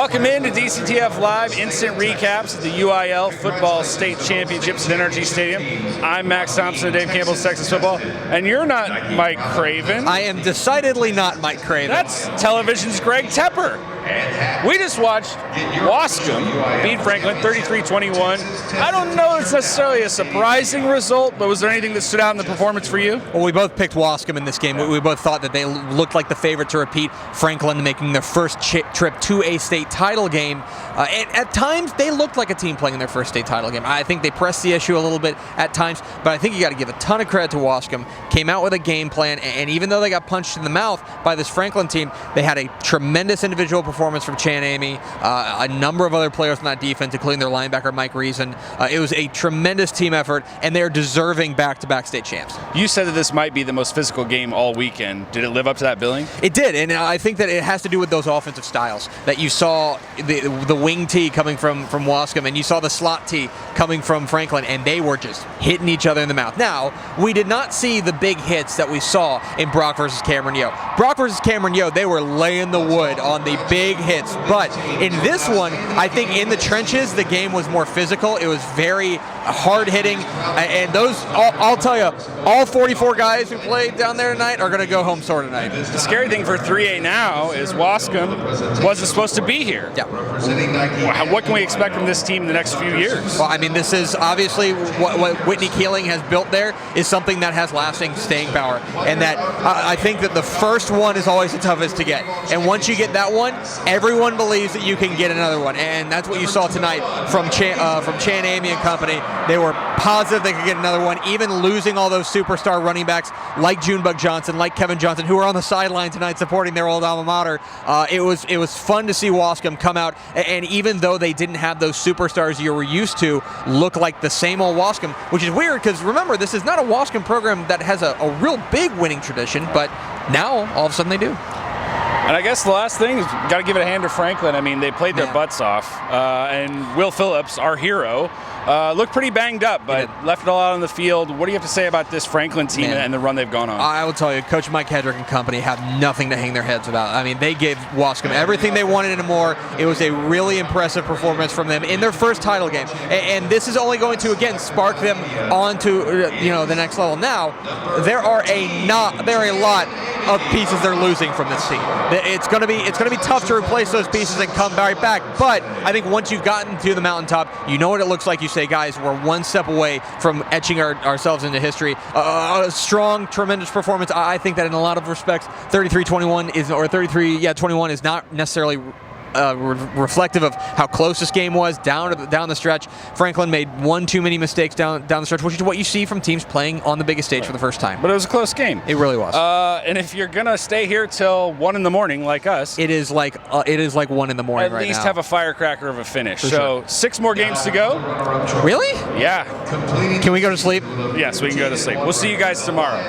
Welcome in to DCTF Live, instant recaps of the UIL Football State Championships at NRG Stadium. I'm Max Thompson of Dave Campbell's Texas Football, and you're not Mike Craven. I am decidedly not Mike Craven. That's television's Greg Tepper. We just watched Waskom beat Franklin 33-21. I don't know it's necessarily a surprising result, but was there anything that stood out in the performance for you? Well, we both picked Waskom in this game. We both thought that they looked like the favorite to repeat Franklin, making their first trip to a state title game. And at times, they looked like a team playing in their first state title game. I think they pressed the issue a little bit at times, but I think you got to give a ton of credit to Waskom. Came out with a game plan, and even though they got punched in the mouth by this Franklin team, they had a tremendous individual performance from Amie, a number of other players on that defense, including their linebacker Mike Reason. It was a tremendous team effort, and they're deserving back-to-back state champs. You said that this might be the most physical game all weekend. Did it live up to that billing? It did, and I think that it has to do with those offensive styles that you saw the wing tee coming from Waskom, and you saw the slot tee coming from Franklin, and they were just hitting each other in the mouth. Now, we did not see the big hits that we saw in Brock versus Cameron Yo. Brock versus Cameron Yo, they were laying the wood on the big hits. But in this one, I think in the trenches, the game was more physical. It was very hard hitting. And those, I'll tell you, all 44 guys who played down there tonight are going to go home sore tonight. The scary thing for 3A now is Waskom wasn't supposed to be here. Yeah. What can we expect from this team in the next few years? Well, I mean, this is obviously what Whitney Keeling has built there is something that has lasting staying power. And that I think that the first one is always the toughest to get. And once you get that one, everyone believes that you can get another one, and that's what you saw tonight from Amie and company. They were positive they could get another one, even losing all those superstar running backs like Junebug Johnson, like Kevin Johnson, who were on the sideline tonight supporting their old alma mater. It was fun to see Waskom come out, and even though they didn't have those superstars you were used to, look like the same old Waskom, which is weird because remember, this is not a Waskom program that has a real big winning tradition, but now all of a sudden they do. And I guess the last thing is got to give it a hand to Franklin. I mean, they played their butts off, and Will Phillips, our hero, looked pretty banged up, but left it all out on the field. What do you have to say about this Franklin team and the run they've gone on? I will tell you, Coach Mike Hedrick and company have nothing to hang their heads about. I mean, they gave Waskom everything they wanted and more. It was a really impressive performance from them in their first title game, and this is only going to again spark them onto the next level. Now, there are a lot of pieces they're losing from this team. It's going to be tough to replace those pieces and come right back. But I think once you've gotten to the mountaintop, you know what it looks like. You say, guys, we're one step away from etching ourselves into history. A strong, tremendous performance. I think that in a lot of respects, 33-21 is not necessarily reflective of how close this game was down the stretch. Franklin made one too many mistakes down the stretch, which is what you see from teams playing on the biggest stage for the first time. But it was a close game. It really was. And if you're gonna stay here till 1 in the morning like us, it is like 1 in the morning right now. At least have a firecracker of a finish. So 6 more games to go. Really? Yeah. Can we go to sleep? Yes, we can go to sleep. We'll see you guys tomorrow.